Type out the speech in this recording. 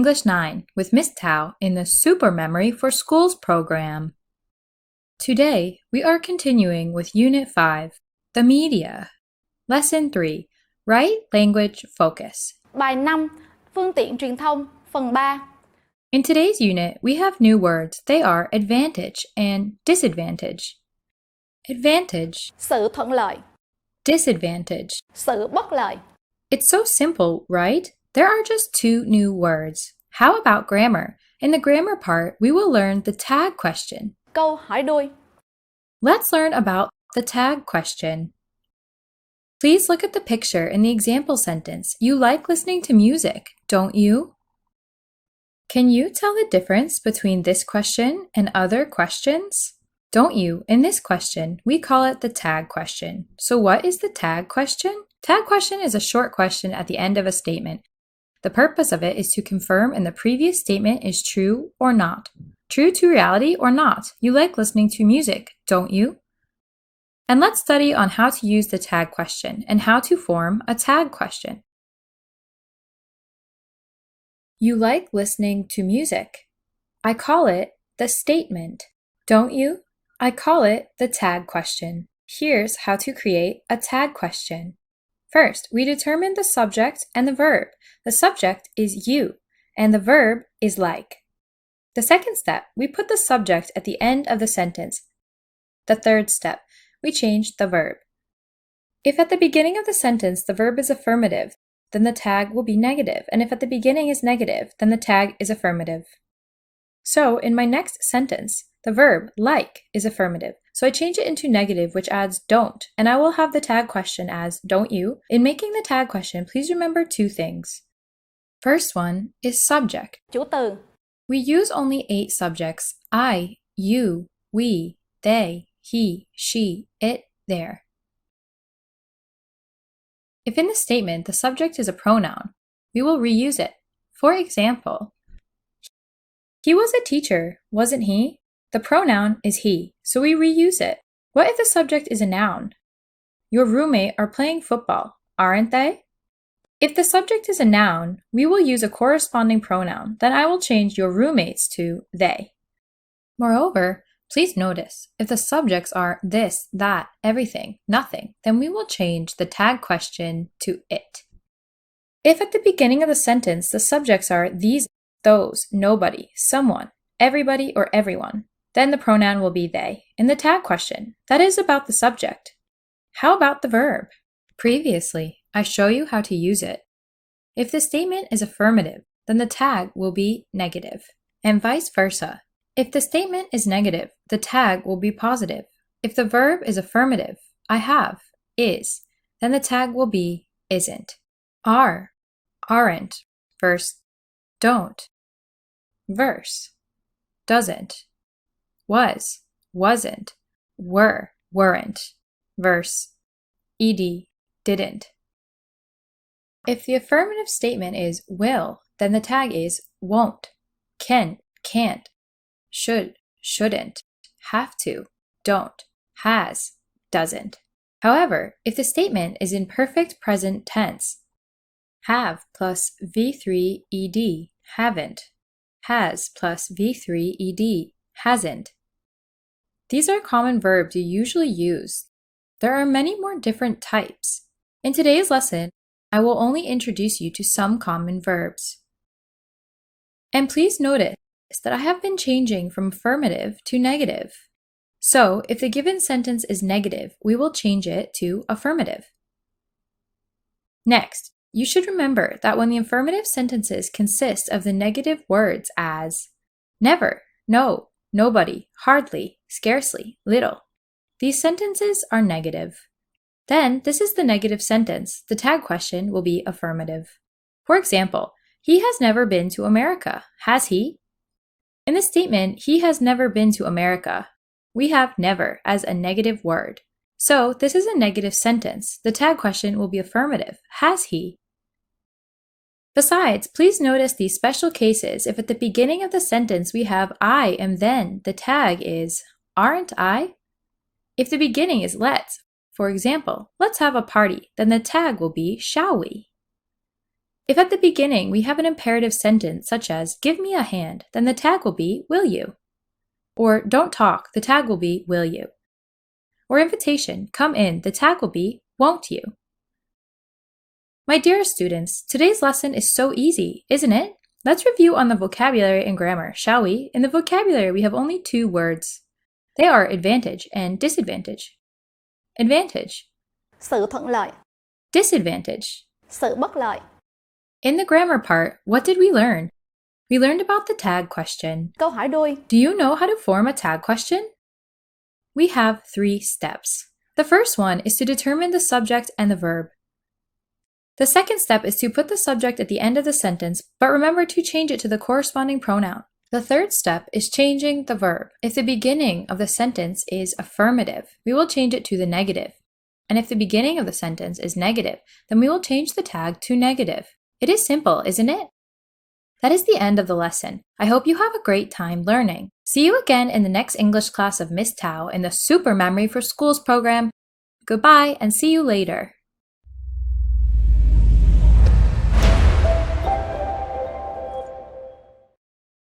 English 9 with Miss Tao in the Super Memory for Schools program. Today, we are continuing with Unit 5, The Media. Lesson 3, Right Language Focus. Bài 5, Phương tiện truyền thông, phần 3. In today's unit, we have new words. They are advantage and disadvantage. Advantage, Sự thuận lợi, disadvantage. sự bất lợi. It's so simple, right? There are just two new words. How about grammar? In the grammar part, we will learn the tag question. Câu hỏi đuôi. Let's learn about the tag question. Please look at the picture in the example sentence. You like listening to music, don't you? Can you tell the difference between this question and other questions? Don't you? In this question, we call it the tag question. So what is the tag question? Tag question is a short question at the end of a statement. The purpose of it is to confirm if the previous statement is true or not. True to reality or not. You like listening to music, don't you? And let's study on how to use the tag question and how to form a tag question. You like listening to music. I call it the statement, don't you? I call it the tag question. Here's how to create a tag question. First, we determine the subject and the verb. The subject is you, and the verb is like. The second step, we put the subject at the end of the sentence. The third step, we change the verb. If at the beginning of the sentence the verb is affirmative, then the tag will be negative, and if at the beginning is negative, then the tag is affirmative. So, in my next sentence, the verb like is affirmative, so I change it into negative, which adds don't, and I will have the tag question as don't you. In making the tag question, please remember two things. First one is subject. Chủ từ. We use only 8 subjects: I, you, we, they, he, she, it, there. If in the statement the subject is a pronoun, we will reuse it. For example, he was a teacher, wasn't he? The pronoun is he, so we reuse it. What if the subject is a noun? Your roommate are playing football, aren't they? If the subject is a noun, we will use a corresponding pronoun. Then I will change your roommates to they. Moreover, please notice, if the subjects are this, that, everything, nothing, then we will change the tag question to it. If at the beginning of the sentence the subjects are these, those, nobody, someone, everybody, or everyone, then the pronoun will be they. In the tag question, that is about the subject. How about the verb? Previously, I show you how to use it. If the statement is affirmative, then the tag will be negative, and vice versa. If the statement is negative, the tag will be positive. If the verb is affirmative, I have, is, then the tag will be isn't. Are, aren't, verse don't, verse doesn't, was, wasn't, were, weren't, verse ed, didn't. If the affirmative statement is will, then the tag is won't, can, can't, should, shouldn't, have to, don't, has, doesn't. However, if the statement is in perfect present tense, have plus V3 ed, haven't, has plus V3 ed, hasn't. These are common verbs you usually use. There are many more different types. In today's lesson, I will only introduce you to some common verbs. And please notice that I have been changing from affirmative to negative. So, if the given sentence is negative, we will change it to affirmative. Next, you should remember that when the affirmative sentences consist of the negative words as never, no, nobody, hardly, scarcely, little, these sentences are negative. Then, this is the negative sentence. The tag question will be affirmative. For example, he has never been to America, has he? In the statement, he has never been to America, we have never as a negative word. So, this is a negative sentence. The tag question will be affirmative. Has he? Besides, please notice these special cases. If at the beginning of the sentence we have I and then, the tag is aren't I? If the beginning is let's, for example, let's have a party, then the tag will be shall we? If at the beginning we have an imperative sentence such as, give me a hand, then the tag will be, will you? Or don't talk, the tag will be, will you? Or invitation, come in, the tag will be, won't you? My dearest students, today's lesson is so easy, isn't it? Let's review on the vocabulary and grammar, shall we? In the vocabulary, we have only 2 words. They are advantage and disadvantage. Advantage. Sự thuận lợi. Disadvantage. Sự bất lợi. In the grammar part, what did we learn? We learned about the tag question. Câu hỏi đuôi. Do you know how to form a tag question? We have 3 steps. The first one is to determine the subject and the verb. The second step is to put the subject at the end of the sentence, but remember to change it to the corresponding pronoun. The third step is changing the verb. If the beginning of the sentence is affirmative, we will change it to the negative. And if the beginning of the sentence is negative, then we will change the tag to negative. It is simple, isn't it? That is the end of the lesson. I hope you have a great time learning. See you again in the next English class of Miss Tao in the Super Memory for Schools program. Goodbye and see you later.